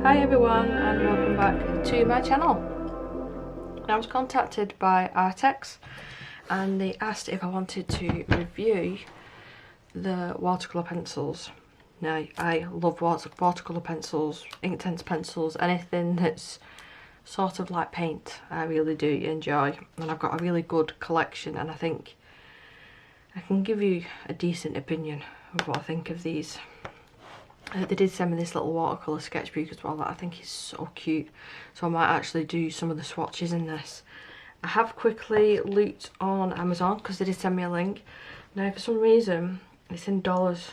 Hi everyone and welcome back to my channel. I was contacted by Arrtx and they asked if I wanted to review the watercolour pencils. Now I love watercolour pencils, Inktense pencils, anything that's sort of like paint I really do enjoy, and I've got a really good collection and I think I can give you a decent opinion of what I think of these. They did send me this little watercolour sketchbook as well that I think is so cute, so I might actually do some of the swatches in this. I have quickly looked on Amazon because they did send me a link. Now for some reason it's in dollars,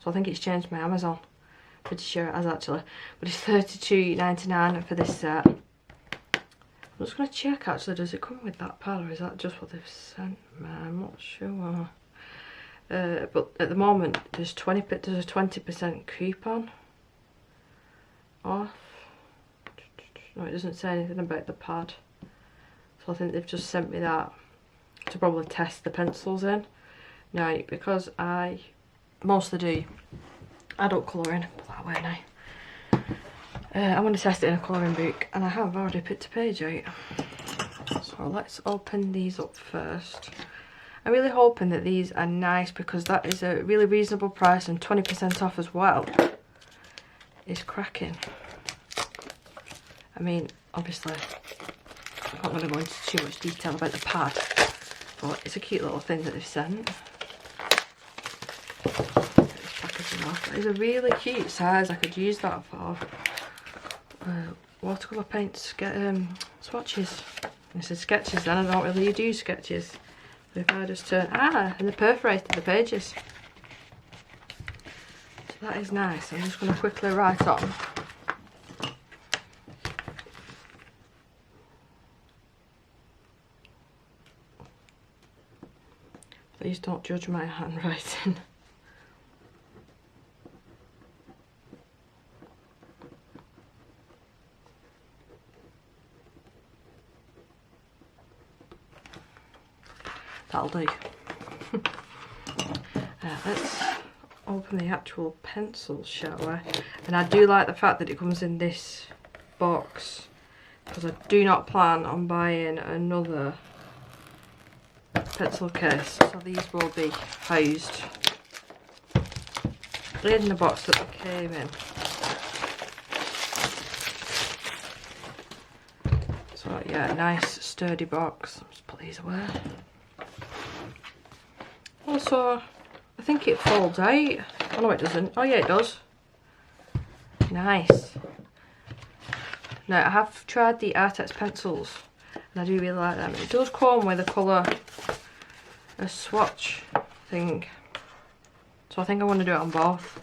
so I think it's changed my Amazon. Pretty sure it has actually, but it's $32.99 for this set. I'm just going to check actually, does it come with that pad or is that just what they've sent me? I'm not sure. But at the moment there's a 20% coupon off. No, it doesn't say anything about the pad, so I think they've just sent me that to probably test the pencils in. Now because I mostly do adult colouring, put that away now, I'm going to test it in a colouring book and I have already picked a page out, so let's open these up first. I'm really hoping that these are nice because that is a really reasonable price and 20% off as well is cracking. I mean, obviously I'm not going to go into too much detail about the pad, but it's a cute little thing that they've sent. This packaging off. It's a really cute size. I could use that for watercolour paints, swatches. This is sketches then, I don't really do sketches. If I just turn, and they perforated the pages. So that is nice. I'm just going to quickly write on. Please don't judge my handwriting. That'll do. Let's open the actual pencils, shall we? And I do like the fact that it comes in this box because I do not plan on buying another pencil case, so these will be housed in the box that they came in. So yeah, nice sturdy box. Let's put these away. Also, I think it folds out. Oh no, it doesn't. Oh yeah, it does. Nice. Now, I have tried the Arrtx pencils and I do really like them. It does come with a swatch thing. So I think I want to do it on both.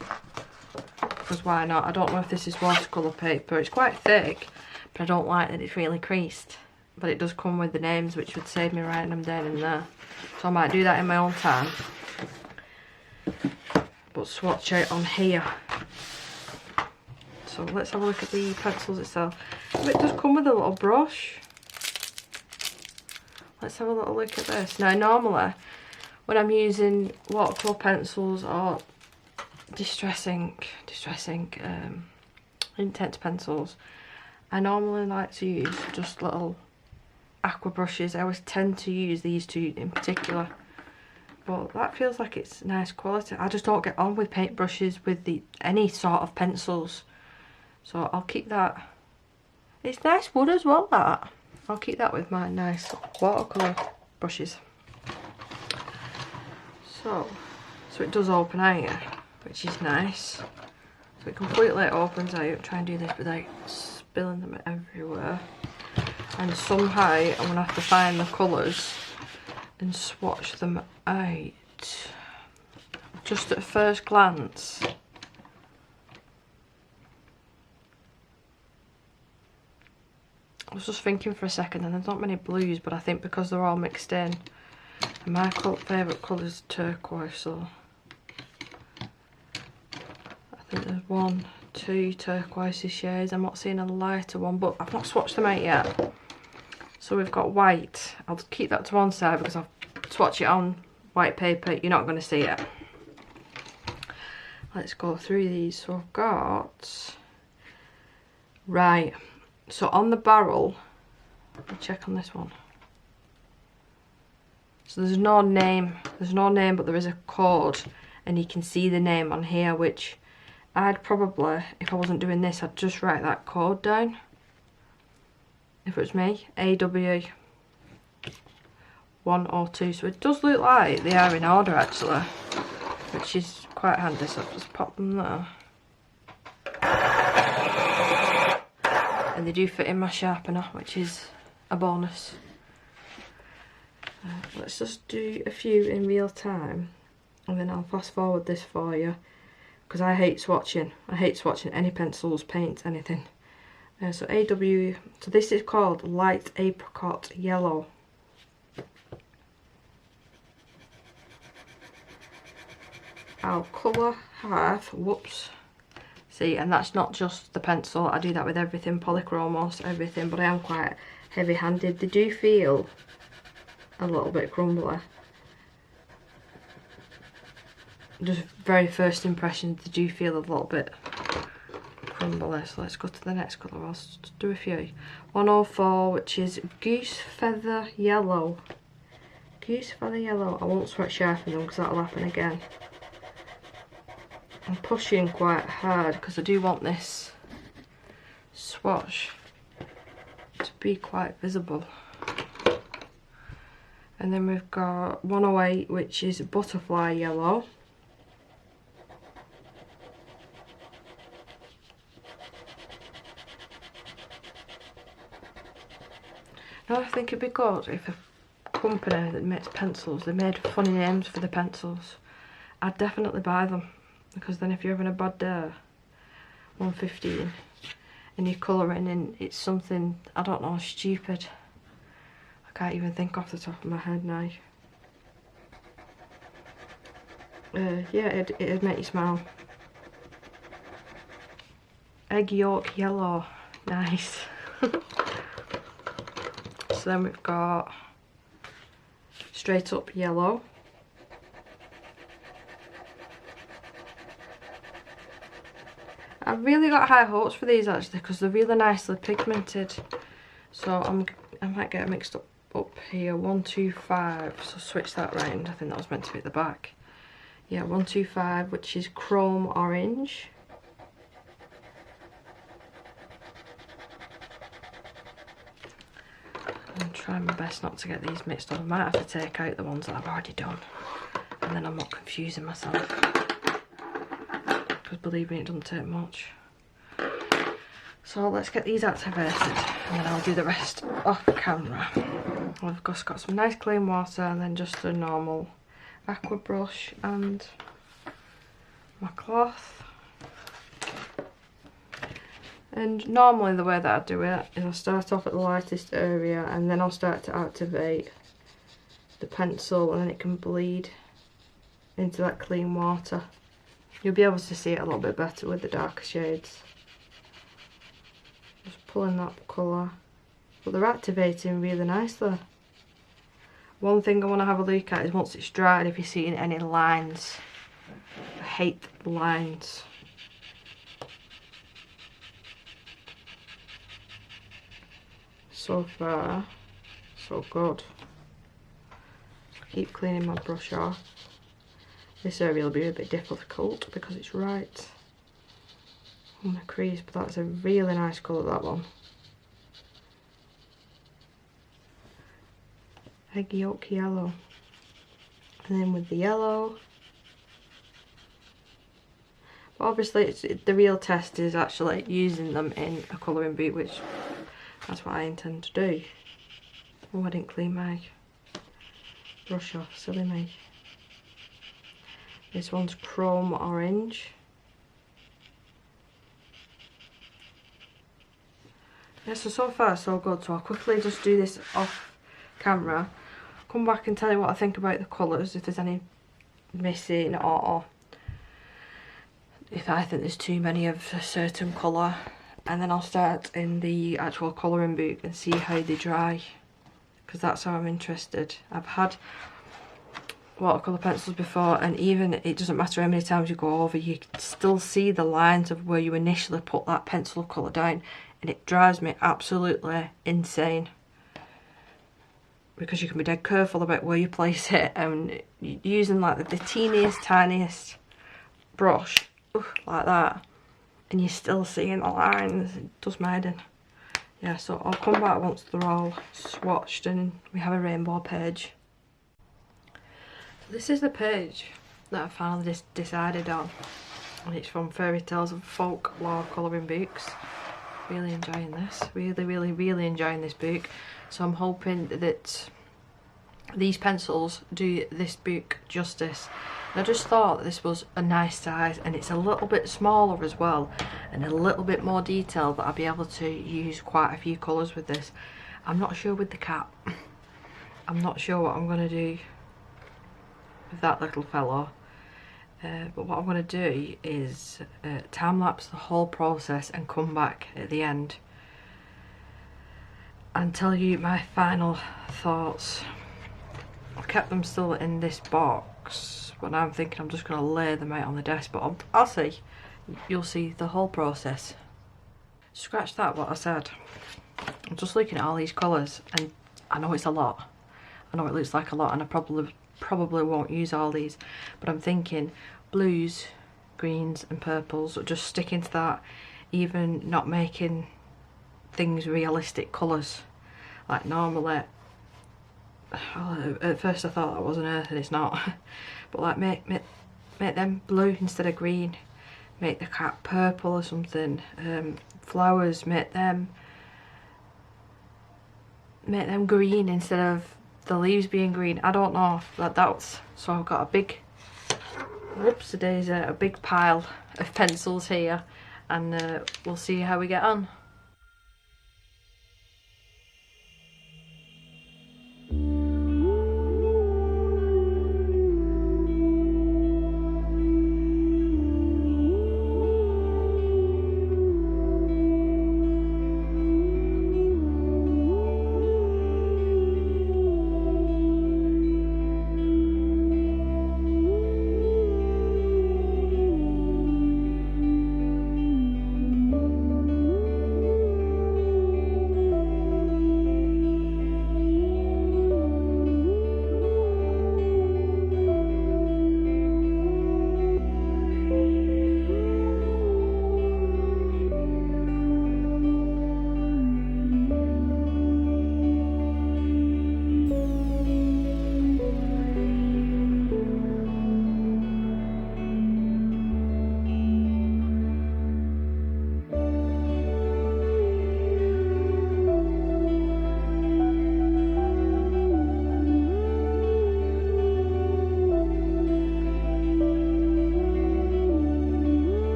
Because why not? I don't know if this is watercolour paper. It's quite thick, but I don't like that it's really creased. But it does come with the names, which would save me writing them down in there. So I might do that in my own time. But swatch out on here. So let's have a look at the pencils itself. It does come with a little brush. Let's have a little look at this. Now normally, when I'm using watercolour pencils or distressing Inktense pencils, I normally like to use just little aqua brushes. I always tend to use these two in particular, but that feels like it's nice quality. I just don't get on with paint brushes with any sort of pencils, so I'll keep that. It's nice wood as well, that. I'll keep that with my nice watercolour brushes. So it does open out, which is nice. So it completely opens out. Try and do this without spilling them everywhere. And somehow I'm going to have to find the colours and swatch them out. Just at first glance, I was just thinking for a second and there's not many blues, but I think because they're all mixed in, and my favourite colour is turquoise, so I think there's 1, 2 turquoise shades. I'm not seeing a lighter one, but I've not swatched them out yet. So we've got white. I'll keep that to one side because I'll swatch it on white paper. You're not going to see it. let's go through these. So I've got, right, so on the barrel, I'll check on this one. So there's no name, but there is a code, and you can see the name on here, which I'd probably, if I wasn't doing this, I'd just write that code down. If it was me, AW 102. So it does look like they are in order actually, which is quite handy. So I'll just pop them there. And they do fit in my sharpener, which is a bonus. Let's just do a few in real time, and then I'll fast forward this for you, because I hate swatching. I hate swatching any pencils, paints, anything. So AW, so this is called Light Apricot Yellow. I'll colour half, whoops. See, and that's not just the pencil, I do that with everything, polychromos, everything, but I am quite heavy-handed. They do feel a little bit crumbly. Just very first impressions, they do feel a little bit crumbly. So let's go to the next colour. I'll just do a few. 104, which is Goose Feather Yellow. Goose Feather Yellow. I won't sweat sharpen them because that'll happen again. I'm pushing quite hard because I do want this swatch to be quite visible. And then we've got 108, which is Butterfly Yellow. Now I think it'd be good if a company that makes pencils, they made funny names for the pencils. I'd definitely buy them, because then if you're having a bad day, 115, and you're colouring and it's something, I don't know, stupid. I can't even think off the top of my head now. Yeah, it'd make you smile. Egg Yolk Yellow, nice. So then we've got Straight Up Yellow. I've really got high hopes for these actually, because they're really nicely pigmented. So I might get mixed up here. 125, so switch that round. I think that was meant to be at the back. Yeah, 125, which is Chrome Orange. I'm trying my best not to get these mixed up. I might have to take out the ones that I've already done, and then I'm not confusing myself. Because believe me, it doesn't take much. So let's get these activated, and then I'll do the rest off camera. I've just got some nice clean water, and then just a normal aqua brush and my cloth. And normally the way that I do it is I start off at the lightest area, and then I'll start to activate the pencil, and then it can bleed into that clean water. You'll be able to see it a little bit better with the darker shades. Just pulling that colour. But they're activating really nicely. One thing I want to have a look at is once it's dried, if you're seeing any lines. I hate lines. So far, so good. Keep cleaning my brush off. This area will be a bit difficult because it's right on the crease, but that's a really nice colour, that one. Egg Yolk Yellow. And then with the yellow. But obviously the real test is actually using them in a colouring book, which that's what I intend to do. Oh, I didn't clean my brush off, silly me. This one's Chrome Orange. Yeah, so far so good. So I'll quickly just do this off camera, come back and tell you what I think about the colours, if there's any missing, or if I think there's too many of a certain colour, and then I'll start in the actual colouring book and see how they dry, because that's how I'm interested. I've had watercolour pencils before, and even it doesn't matter how many times you go over, you can still see the lines of where you initially put that pencil colour down, and it drives me absolutely insane because you can be dead careful about where you place it, and using like the teeniest tiniest brush like that, and you're still seeing the lines. It does my head in. Yeah, so I'll come back once they're all swatched and we have a rainbow page. So this is the page that I finally decided on, and it's from Fairy Tales of Folklore colouring books. Really enjoying this, really enjoying this book. So I'm hoping that these pencils do this book justice. And I just thought this was a nice size, and it's a little bit smaller as well and a little bit more detailed, that I'll be able to use quite a few colours with this. I'm not sure with the cap. I'm not sure what I'm going to do with that little fellow. But what I'm going to do is time-lapse the whole process and come back at the end and tell you my final thoughts. I've kept them still in this box, but now I'm thinking I'm just going to lay them out on the desk, but I'll see. You'll see the whole process. Scratch that, what I said. I'm just looking at all these colours, and I know it's a lot. I know it looks like a lot, and I probably won't use all these, but I'm thinking blues, greens and purples, just sticking to that, even not making things realistic colours. Like normally, at first I thought that was an earth and it's not, but like make them blue instead of green, make the cap purple or something. Flowers, make them green instead of the leaves being green. I don't know, that's so I've got a big whoops-a-daisy, a big pile of pencils here, and we'll see how we get on.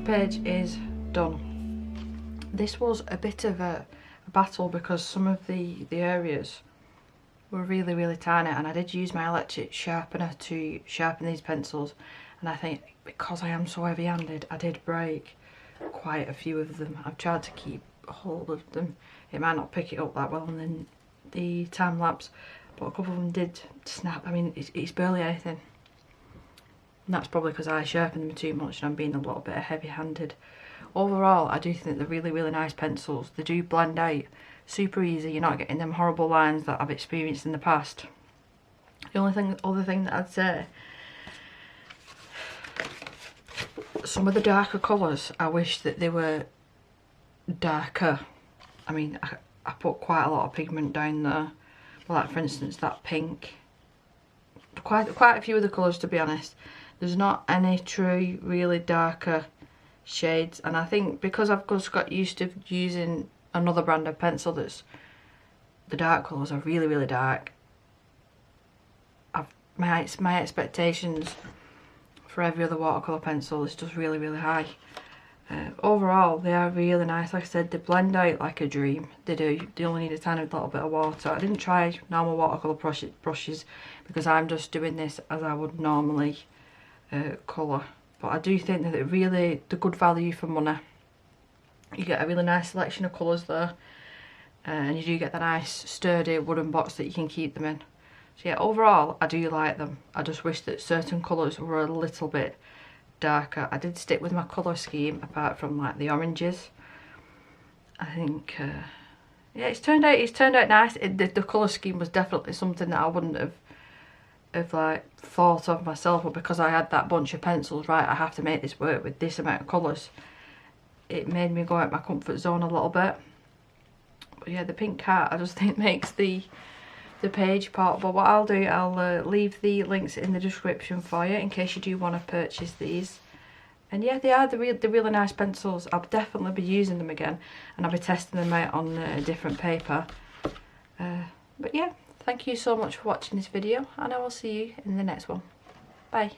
page is done. This was a bit of a battle because some of the areas were really tiny, and I did use my electric sharpener to sharpen these pencils, and I think because I am so heavy handed I did break quite a few of them. I've tried to keep hold of them, it might not pick it up that well and then the time lapse, but a couple of them did snap. I mean, it's barely anything, and that's probably because I sharpened them too much and I'm being a little bit heavy handed. Overall, I do think they're really nice pencils. They do blend out super easy. You're not getting them horrible lines that I've experienced in the past. The other thing that I'd say, some of the darker colours, I wish that they were darker. I mean, I put quite a lot of pigment down there. Like for instance, that pink. Quite a few of the colours, to be honest. There's not any true, really darker shades, and I think because I've just got used to using another brand of pencil that's the dark colours are really dark, my expectations for every other watercolour pencil is just really high. Overall they are really nice. Like I said, they blend out like a dream. They do. They only need a tiny little bit of water. I didn't try normal watercolour brushes because I'm just doing this as I would normally colour. But I do think that they're good value for money. You get a really nice selection of colours there, and you do get the nice sturdy wooden box that you can keep them in. So yeah, overall I do like them. I just wish that certain colours were a little bit darker. I did stick with my colour scheme apart from like the oranges. I think yeah, it's turned out nice. The colour scheme was definitely something that I wouldn't have like thought of myself, but because I had that bunch of pencils, right, I have to make this work with this amount of colours, it made me go out my comfort zone a little bit. But yeah, the pink heart I just think makes the page part. But what I'll do, I'll leave the links in the description for you in case you do want to purchase these. And yeah, they are the really nice pencils. I'll definitely be using them again, and I'll be testing them out on a different paper. But yeah, thank you so much for watching this video, and I will see you in the next one. Bye.